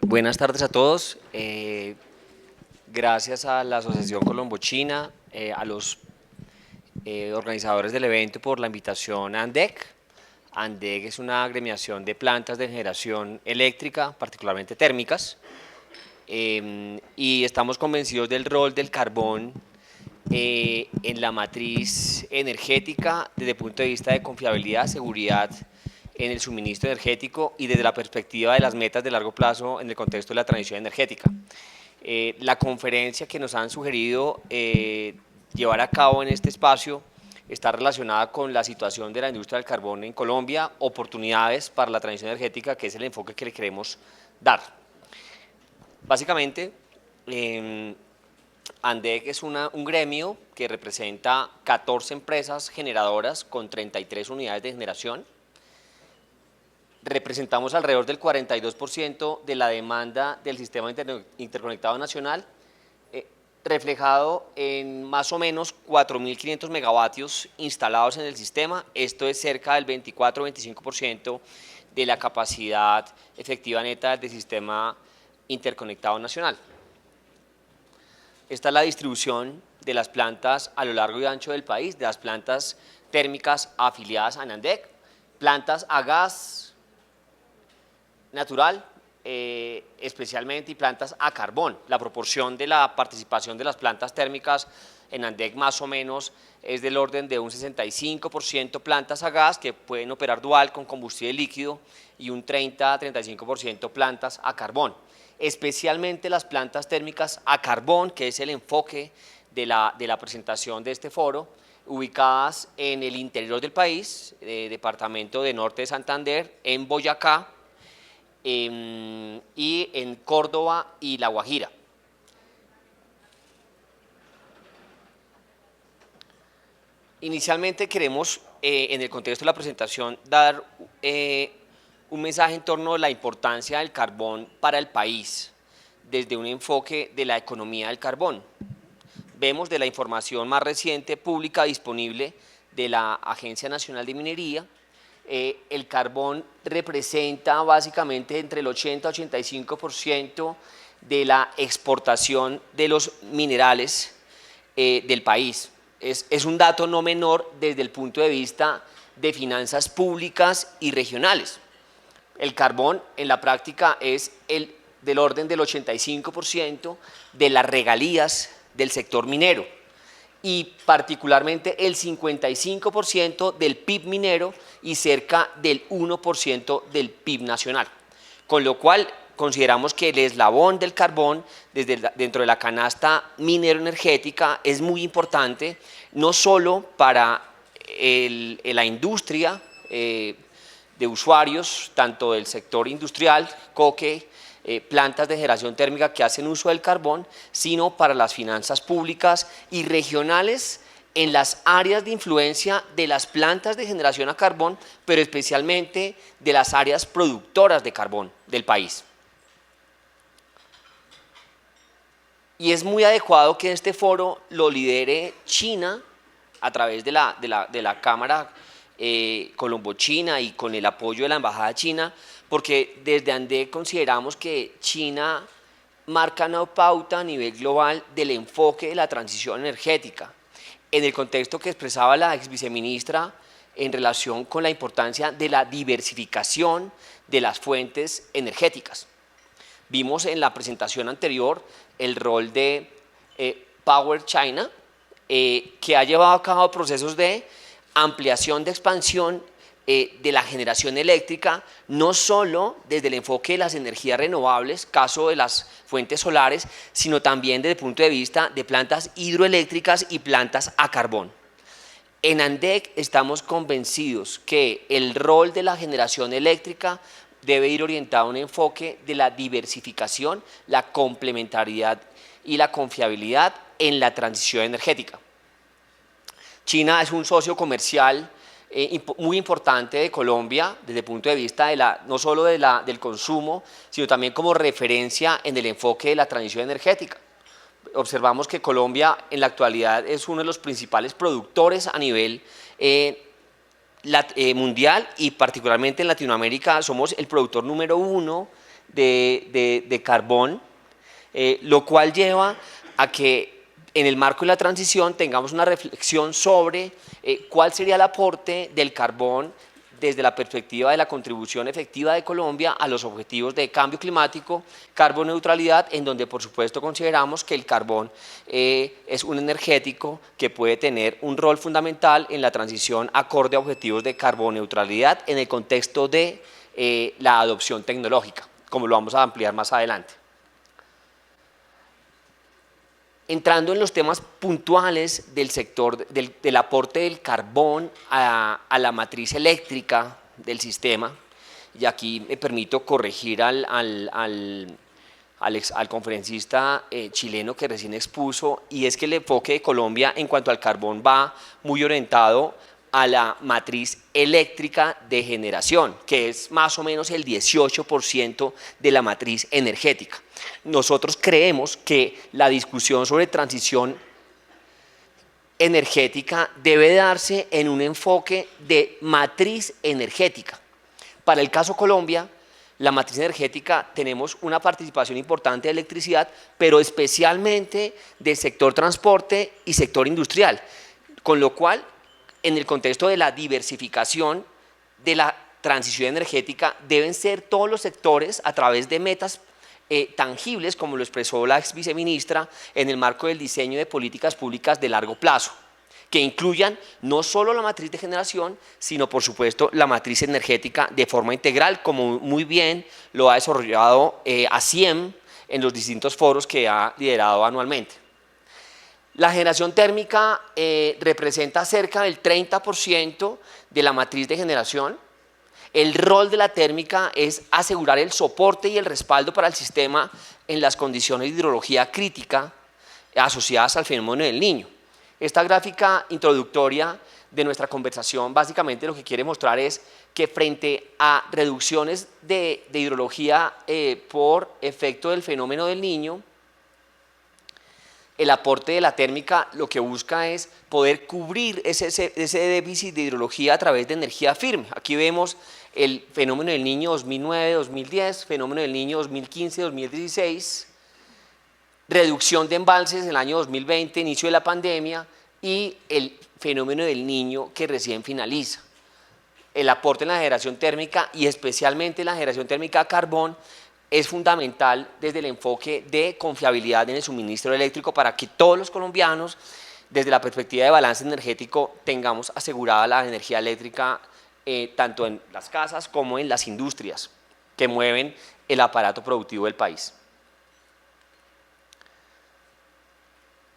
Buenas tardes a todos. Gracias a la Asociación Colombo-China, a los organizadores del evento por la invitación a ANDEC. ANDEC es una agremiación de plantas de generación eléctrica, particularmente térmicas, y estamos convencidos del rol del carbón en la matriz energética desde el punto de vista de confiabilidad, seguridad en el suministro energético y desde la perspectiva de las metas de largo plazo en el contexto de la transición energética. La conferencia que nos han sugerido llevar a cabo en este espacio está relacionada con la situación de la industria del carbón en Colombia, oportunidades para la transición energética, que es el enfoque que le queremos dar. Básicamente, ANDEC es un gremio que representa 14 empresas generadoras con 33 unidades de generación. Representamos alrededor del 42% de la demanda del sistema interconectado nacional, reflejado en más o menos 4.500 megavatios instalados en el sistema. Esto es cerca del 24-25% de la capacidad efectiva neta del sistema interconectado nacional. Esta es la distribución de las plantas a lo largo y ancho del país, de las plantas térmicas afiliadas a ANDEC, plantas a gas natural, especialmente, y plantas a carbón. La proporción de la participación de las plantas térmicas en ANDEC más o menos es del orden de un 65% plantas a gas que pueden operar dual con combustible líquido y un 30-35% plantas a carbón. Especialmente las plantas térmicas a carbón, que es el enfoque de la presentación de este foro, ubicadas en el interior del país, departamento de Norte de Santander, en Boyacá, y en Córdoba y La Guajira. Inicialmente queremos, en el contexto de la presentación, dar un mensaje en torno a la importancia del carbón para el país, desde un enfoque de la economía del carbón. Vemos de la información más reciente pública disponible de la Agencia Nacional de Minería, el carbón representa básicamente entre el 80-85% de la exportación de los minerales del país. Es un dato no menor desde el punto de vista de finanzas públicas y regionales. El carbón en la práctica es del orden del 85% de las regalías del sector minero, y particularmente el 55% del PIB minero y cerca del 1% del PIB nacional. Con lo cual consideramos que el eslabón del carbón dentro de la canasta minero-energética es muy importante, no solo para la industria de usuarios, tanto del sector industrial, coque, plantas de generación térmica que hacen uso del carbón, sino para las finanzas públicas y regionales en las áreas de influencia de las plantas de generación a carbón, pero especialmente de las áreas productoras de carbón del país. Y es muy adecuado que este foro lo lidere China a través de la Cámara Colombo-China y con el apoyo de la Embajada China, porque desde ANDEC consideramos que China marca una pauta a nivel global del enfoque de la transición energética, en el contexto que expresaba la ex viceministra en relación con la importancia de la diversificación de las fuentes energéticas. Vimos en la presentación anterior el rol de Power China, que ha llevado a cabo procesos de ampliación, de expansión de la generación eléctrica, no solo desde el enfoque de las energías renovables, caso de las fuentes solares, sino también desde el punto de vista de plantas hidroeléctricas y plantas a carbón. En ANDEC estamos convencidos que el rol de la generación eléctrica debe ir orientado a un enfoque de la diversificación, la complementariedad y la confiabilidad en la transición energética. China es un socio comercial muy importante de Colombia desde el punto de vista no solo del consumo, sino también como referencia en el enfoque de la transición energética. Observamos que Colombia en la actualidad es uno de los principales productores a nivel mundial, y particularmente en Latinoamérica somos el productor número 1 de carbón, lo cual lleva a que en el marco de la transición tengamos una reflexión sobre cuál sería el aporte del carbón desde la perspectiva de la contribución efectiva de Colombia a los objetivos de cambio climático, carboneutralidad, en donde por supuesto consideramos que el carbón es un energético que puede tener un rol fundamental en la transición acorde a objetivos de carboneutralidad en el contexto de la adopción tecnológica, como lo vamos a ampliar más adelante. Entrando en los temas puntuales del sector del aporte del carbón a la matriz eléctrica del sistema, y aquí me permito corregir al conferencista chileno que recién expuso, y es que el enfoque de Colombia en cuanto al carbón va muy orientado a la matriz eléctrica de generación, que es más o menos el 18% de la matriz energética. Nosotros creemos que la discusión sobre transición energética debe darse en un enfoque de matriz energética. Para el caso Colombia, la matriz energética tenemos una participación importante de electricidad, pero especialmente del sector transporte y sector industrial, con lo cual en el contexto de la diversificación de la transición energética deben ser todos los sectores a través de metas tangibles, como lo expresó la ex viceministra, en el marco del diseño de políticas públicas de largo plazo, que incluyan no solo la matriz de generación, sino por supuesto la matriz energética de forma integral, como muy bien lo ha desarrollado ASIEM en los distintos foros que ha liderado anualmente. La generación térmica representa cerca del 30% de la matriz de generación. El rol de la térmica es asegurar el soporte y el respaldo para el sistema en las condiciones de hidrología crítica asociadas al fenómeno del Niño. Esta gráfica introductoria de nuestra conversación básicamente lo que quiere mostrar es que frente a reducciones de hidrología por efecto del fenómeno del Niño, el aporte de la térmica lo que busca es poder cubrir ese déficit de hidrología a través de energía firme. Aquí vemos el fenómeno del Niño 2009-2010, fenómeno del Niño 2015-2016, reducción de embalses en el año 2020, inicio de la pandemia, y el fenómeno del Niño que recién finaliza. El aporte en la generación térmica y especialmente la generación térmica a carbón es fundamental desde el enfoque de confiabilidad en el suministro eléctrico para que todos los colombianos, desde la perspectiva de balance energético, tengamos asegurada la energía eléctrica tanto en las casas como en las industrias que mueven el aparato productivo del país.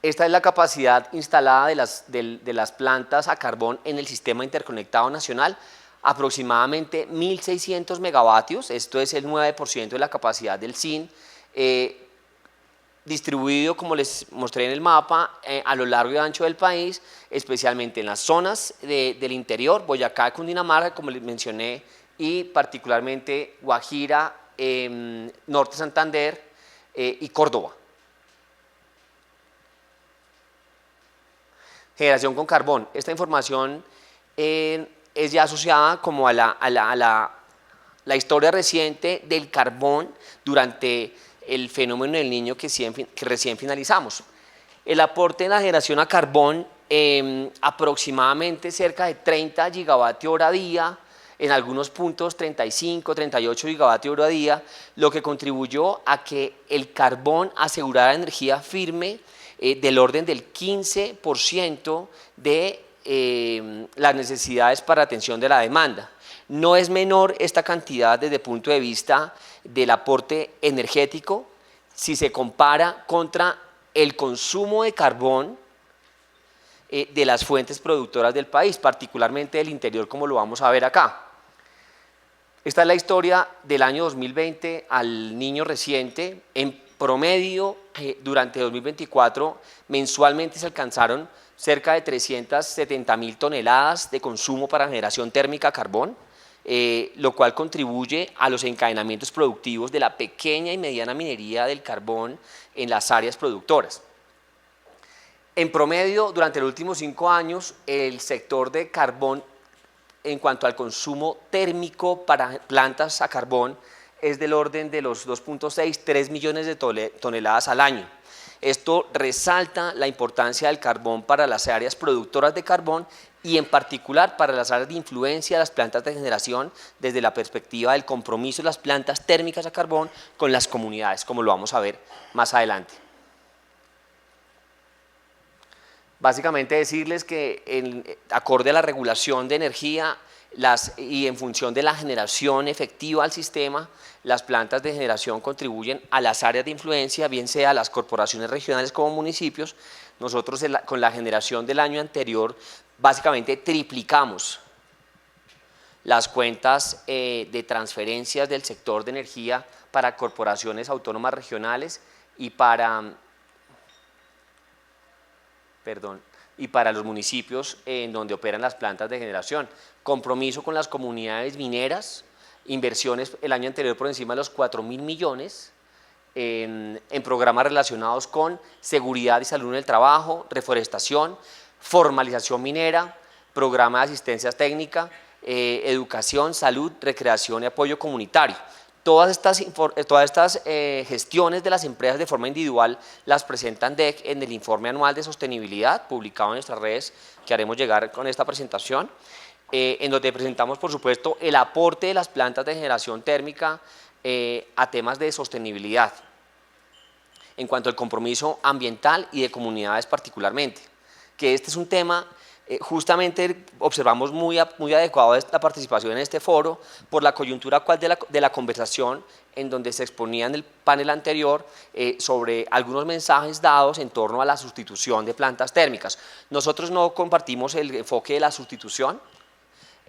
Esta es la capacidad instalada de las plantas a carbón en el sistema interconectado nacional, aproximadamente 1.600 megavatios, esto es el 9% de la capacidad del SIN, distribuido, como les mostré en el mapa, a lo largo y ancho del país, especialmente en las zonas del interior, Boyacá, Cundinamarca, como les mencioné, y particularmente Guajira, Norte Santander y Córdoba. Generación con carbón. Esta información es ya asociada como a la historia reciente del carbón durante el fenómeno del Niño que recién finalizamos. El aporte en la generación a carbón, aproximadamente cerca de 30 gigavatios hora día, en algunos puntos 35, 38 gigavatios hora día, lo que contribuyó a que el carbón asegurara energía firme del orden del 15% de las necesidades para atención de la demanda. No es menor esta cantidad desde el punto de vista del aporte energético si se compara contra el consumo de carbón de las fuentes productoras del país, particularmente del interior, como lo vamos a ver acá. Esta es la historia del año 2020 al Niño reciente. En promedio, durante 2024, mensualmente se alcanzaron cerca de 370.000 toneladas de consumo para generación térmica a carbón, lo cual contribuye a los encadenamientos productivos de la pequeña y mediana minería del carbón en las áreas productoras. En promedio, durante los últimos 5 años, el sector de carbón en cuanto al consumo térmico para plantas a carbón es del orden de los 2.6, 3 millones de toneladas al año. Esto resalta la importancia del carbón para las áreas productoras de carbón y en particular para las áreas de influencia de las plantas de generación desde la perspectiva del compromiso de las plantas térmicas a carbón con las comunidades, como lo vamos a ver más adelante. Básicamente decirles que acorde a la regulación de energía y en función de la generación efectiva al sistema, las plantas de generación contribuyen a las áreas de influencia, bien sea a las corporaciones regionales como municipios. Nosotros con la generación del año anterior básicamente triplicamos las cuentas de transferencias del sector de energía para corporaciones autónomas regionales y para los municipios en donde operan las plantas de generación. Compromiso con las comunidades mineras, inversiones el año anterior por encima de los 4.000 millones en programas relacionados con seguridad y salud en el trabajo, reforestación, formalización minera, programa de asistencia técnica, educación, salud, recreación y apoyo comunitario. Todas estas gestiones de las empresas de forma individual las presentan DEC en el informe anual de sostenibilidad publicado en nuestras redes que haremos llegar con esta presentación, en donde presentamos por supuesto el aporte de las plantas de generación térmica a temas de sostenibilidad en cuanto al compromiso ambiental y de comunidades particularmente, que este es un tema justamente observamos muy adecuado la participación en este foro por la coyuntura actual de la conversación en donde se exponía en el panel anterior sobre algunos mensajes dados en torno a la sustitución de plantas térmicas. Nosotros no compartimos el enfoque de la sustitución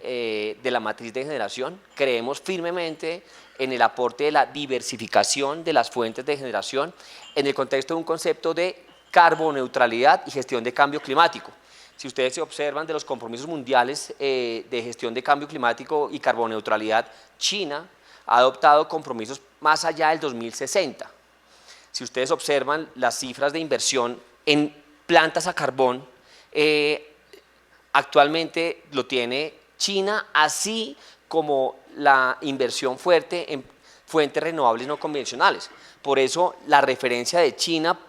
de la matriz de generación, creemos firmemente en el aporte de la diversificación de las fuentes de generación en el contexto de un concepto de carboneutralidad y gestión de cambio climático. Si ustedes se observan de los compromisos mundiales de gestión de cambio climático y carboneutralidad, China ha adoptado compromisos más allá del 2060. Si ustedes observan las cifras de inversión en plantas a carbón, actualmente lo tiene China, así como la inversión fuerte en fuentes renovables no convencionales. Por eso la referencia de China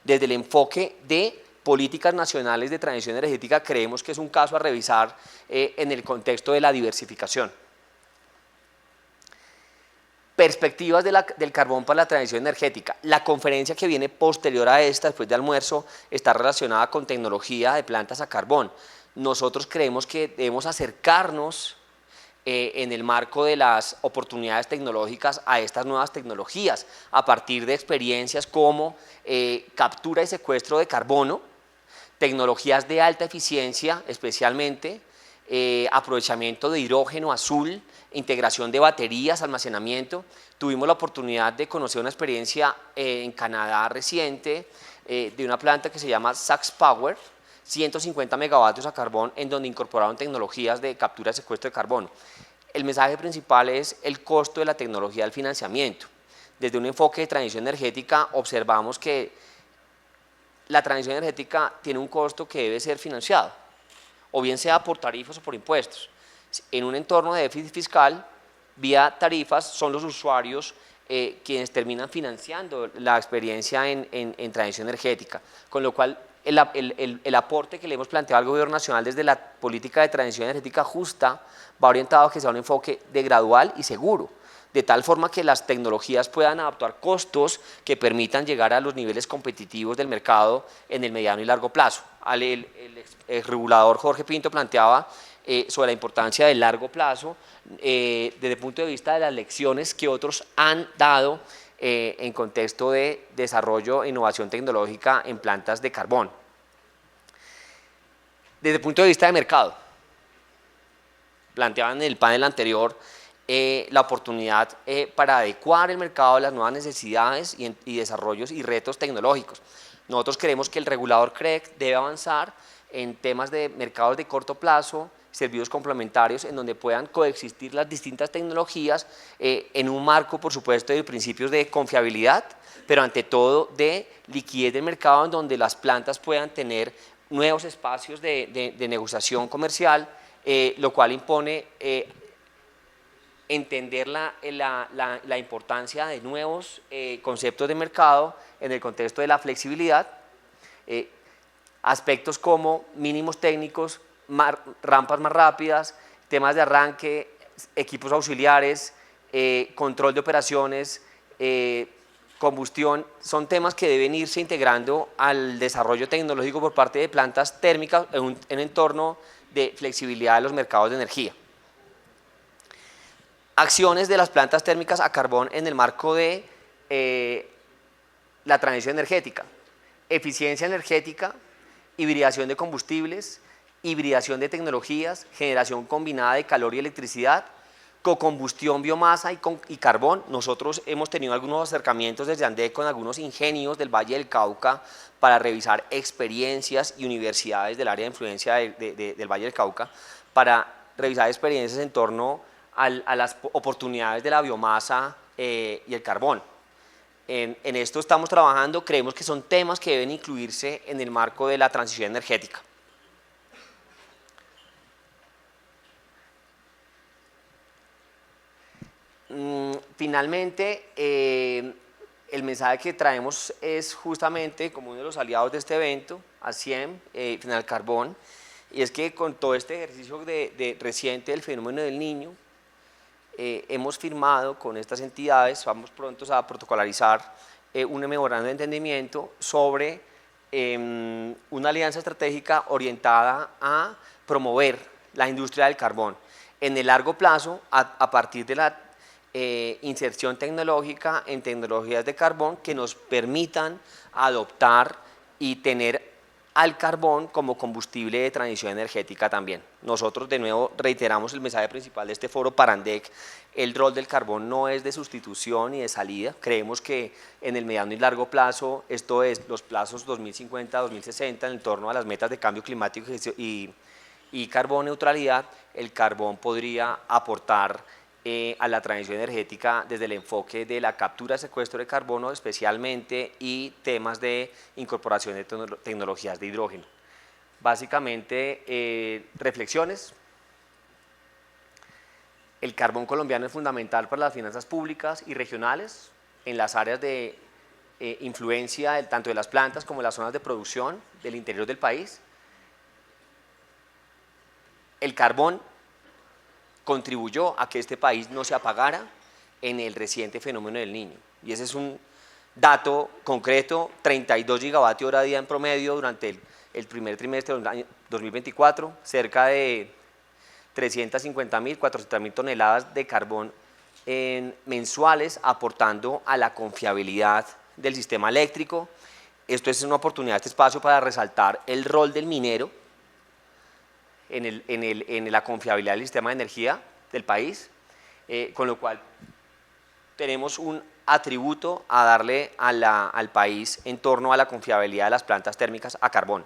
desde el enfoque de políticas nacionales de transición energética creemos que es un caso a revisar en el contexto de la diversificación. Perspectivas del carbón para la transición energética. La conferencia que viene posterior a esta, después de almuerzo, está relacionada con tecnología de plantas a carbón. Nosotros creemos que debemos acercarnos en el marco de las oportunidades tecnológicas a estas nuevas tecnologías, a partir de experiencias como captura y secuestro de carbono, tecnologías de alta eficiencia, especialmente aprovechamiento de hidrógeno azul, integración de baterías, almacenamiento. Tuvimos la oportunidad de conocer una experiencia en Canadá reciente de una planta que se llama Sax Power, 150 megavatios a carbón, en donde incorporaron tecnologías de captura y secuestro de carbono. El mensaje principal es el costo de la tecnología del financiamiento. Desde un enfoque de transición energética observamos que la transición energética tiene un costo que debe ser financiado, o bien sea por tarifas o por impuestos. En un entorno de déficit fiscal, vía tarifas, son los usuarios quienes terminan financiando la experiencia en transición energética, con lo cual el aporte que le hemos planteado al gobierno nacional desde la política de transición energética justa va orientado a que sea un enfoque de gradual y seguro, de tal forma que las tecnologías puedan adaptar costos que permitan llegar a los niveles competitivos del mercado en el mediano y largo plazo. El regulador Jorge Pinto planteaba sobre la importancia del largo plazo desde el punto de vista de las lecciones que otros han dado en contexto de desarrollo e innovación tecnológica en plantas de carbón. Desde el punto de vista de mercado, planteaban en el panel anterior la oportunidad para adecuar el mercado a las nuevas necesidades y desarrollos y retos tecnológicos. Nosotros creemos que el regulador CREC debe avanzar en temas de mercados de corto plazo, servicios complementarios en donde puedan coexistir las distintas tecnologías en un marco, por supuesto, de principios de confiabilidad, pero ante todo de liquidez del mercado en donde las plantas puedan tener nuevos espacios de negociación comercial, lo cual impone entender la importancia de nuevos conceptos de mercado en el contexto de la flexibilidad, aspectos como mínimos técnicos, rampas más rápidas, temas de arranque, equipos auxiliares, control de operaciones, combustión, son temas que deben irse integrando al desarrollo tecnológico por parte de plantas térmicas en un entorno de flexibilidad de los mercados de energía. Acciones de las plantas térmicas a carbón en el marco de la transición energética, eficiencia energética, hibridación de combustibles, hibridación de tecnologías, generación combinada de calor y electricidad, cocombustión, biomasa y carbón. Nosotros hemos tenido algunos acercamientos desde ANDEC con algunos ingenios del Valle del Cauca para revisar experiencias y universidades del área de influencia del Valle del Cauca para revisar experiencias en torno a las oportunidades de la biomasa y el carbón. En esto estamos trabajando, creemos que son temas que deben incluirse en el marco de la transición energética. Finalmente, el mensaje que traemos es justamente como uno de los aliados de este evento, ASIEM, Final Carbón, y es que con todo este ejercicio reciente del fenómeno del Niño, hemos firmado con estas entidades, vamos prontos a protocolarizar un memorando de entendimiento sobre una alianza estratégica orientada a promover la industria del carbón en el largo plazo a partir de la inserción tecnológica en tecnologías de carbón que nos permitan adoptar y tener al carbón como combustible de transición energética también. Nosotros de nuevo reiteramos el mensaje principal de este foro para ANDEC, el rol del carbón no es de sustitución ni de salida, creemos que en el mediano y largo plazo, esto es los plazos 2050-2060 en torno a las metas de cambio climático y carbón neutralidad, el carbón podría aportar a la transición energética desde el enfoque de la captura y secuestro de carbono especialmente y temas de incorporación de tecnologías de hidrógeno. Básicamente, reflexiones. El carbón colombiano es fundamental para las finanzas públicas y regionales en las áreas de influencia tanto de las plantas como de las zonas de producción del interior del país. El carbón contribuyó a que este país no se apagara en el reciente fenómeno del Niño. Y ese es un dato concreto, 32 gigavatios hora día en promedio durante el primer trimestre del año 2024, cerca de 350.000, 400.000 toneladas de carbón mensuales, aportando a la confiabilidad del sistema eléctrico. Esto es una oportunidad, este espacio, para resaltar el rol del minero en la confiabilidad del sistema de energía del país, con lo cual tenemos un atributo a darle al país en torno a la confiabilidad de las plantas térmicas a carbón.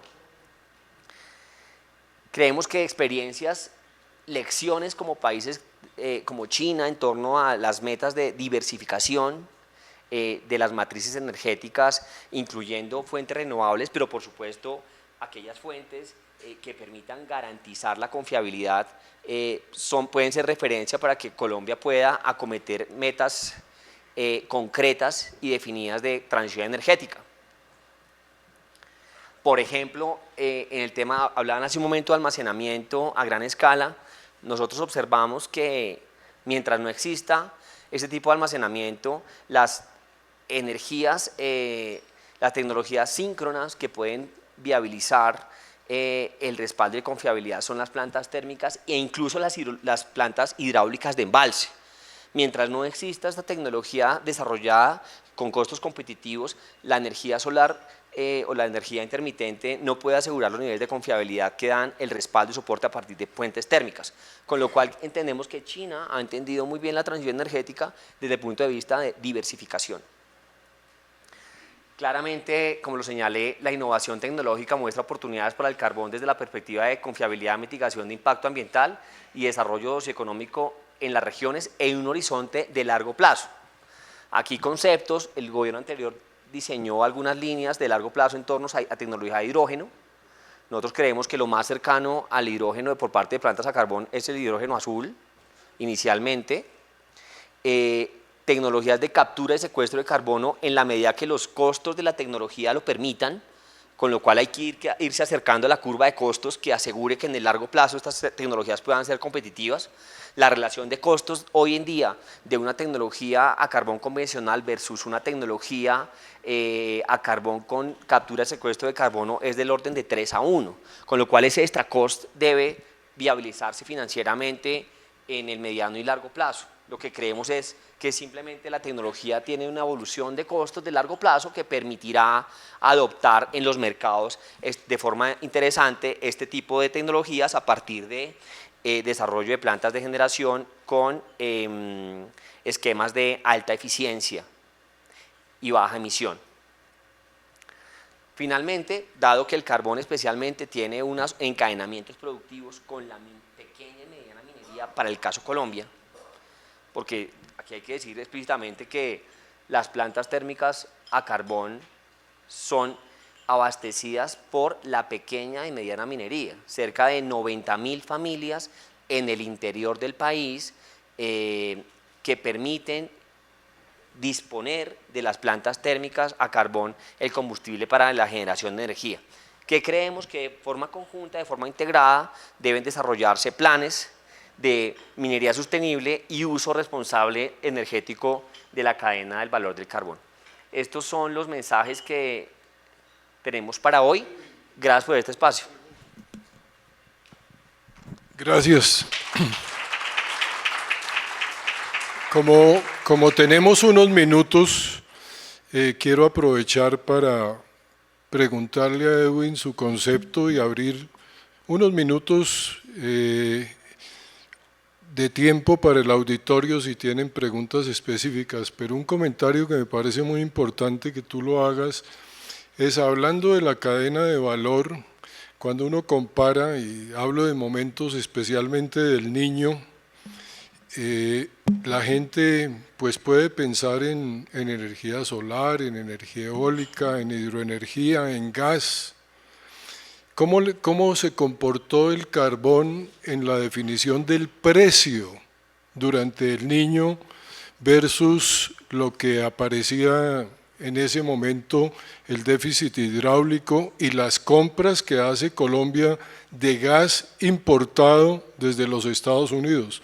Creemos que experiencias, lecciones como países como China en torno a las metas de diversificación de las matrices energéticas, incluyendo fuentes renovables, pero por supuesto aquellas fuentes que permitan garantizar la confiabilidad, pueden ser referencia para que Colombia pueda acometer metas concretas y definidas de transición energética. Por ejemplo, en el tema, hablaban hace un momento de almacenamiento a gran escala, nosotros observamos que mientras no exista ese tipo de almacenamiento, las energías, las tecnologías síncronas que pueden viabilizar el respaldo de confiabilidad son las plantas térmicas e incluso las plantas hidráulicas de embalse. Mientras no exista esta tecnología desarrollada con costos competitivos, la energía solar o la energía intermitente no puede asegurar los niveles de confiabilidad que dan el respaldo y soporte a partir de fuentes térmicas, con lo cual entendemos que China ha entendido muy bien la transición energética desde el punto de vista de diversificación. Claramente, como lo señalé, la innovación tecnológica muestra oportunidades para el carbón desde la perspectiva de confiabilidad, mitigación de impacto ambiental y desarrollo socioeconómico en las regiones en un horizonte de largo plazo. Aquí conceptos, el gobierno anterior diseñó algunas líneas de largo plazo en torno a tecnología de hidrógeno. Nosotros creemos que lo más cercano al hidrógeno por parte de plantas a carbón es el hidrógeno azul, inicialmente, tecnologías de captura y secuestro de carbono en la medida que los costos de la tecnología lo permitan, con lo cual hay que irse acercando a la curva de costos que asegure que en el largo plazo estas tecnologías puedan ser competitivas. La relación de costos hoy en día de una tecnología a carbón convencional versus una tecnología a carbón con captura y secuestro de carbono es del orden de 3:1, con lo cual ese extra cost debe viabilizarse financieramente en el mediano y largo plazo. Lo que creemos es que simplemente la tecnología tiene una evolución de costos de largo plazo que permitirá adoptar en los mercados de forma interesante este tipo de tecnologías a partir de desarrollo de plantas de generación con esquemas de alta eficiencia y baja emisión. Finalmente, dado que el carbón especialmente tiene unos encadenamientos productivos con la pequeña y mediana minería para el caso Colombia, porque aquí hay que decir explícitamente que las plantas térmicas a carbón son abastecidas por la pequeña y mediana minería, cerca de 90.000 familias en el interior del país que permiten disponer de las plantas térmicas a carbón el combustible para la generación de energía. Que creemos que de forma conjunta, de forma integrada, deben desarrollarse planes de minería sostenible y uso responsable energético de la cadena del valor del carbón. Estos son los mensajes que tenemos para hoy. Gracias por este espacio. Gracias. Como tenemos unos minutos, quiero aprovechar para preguntarle a Edwin su concepto y abrir unos minutos de tiempo para el auditorio si tienen preguntas específicas, pero un comentario que me parece muy importante que tú lo hagas es hablando de la cadena de valor, cuando uno compara, y hablo de momentos especialmente del niño, la gente pues puede pensar en energía solar, en energía eólica, en hidroenergía, en gas. ¿Cómo se comportó el carbón en la definición del precio durante el niño versus lo que aparecía en ese momento, el déficit hidráulico y las compras que hace Colombia de gas importado desde los Estados Unidos?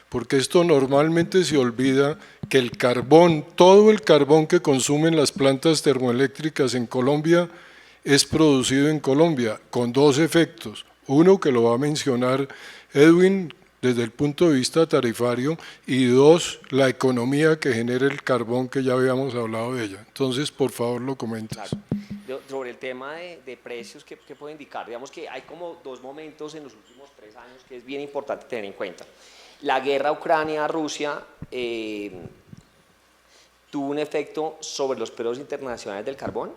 Porque esto normalmente se olvida que el carbón, todo el carbón que consumen las plantas termoeléctricas en Colombia es producido en Colombia, con dos efectos. Uno, que lo va a mencionar Edwin desde el punto de vista tarifario, y dos, la economía que genera el carbón, que ya habíamos hablado de ella. Entonces, por favor, lo comentas. Claro. Sobre el tema de precios, ¿qué puedo indicar? Digamos que hay como dos momentos en los últimos 3 años que es bien importante tener en cuenta. La guerra Ucrania-Rusia tuvo un efecto sobre los precios internacionales del carbón,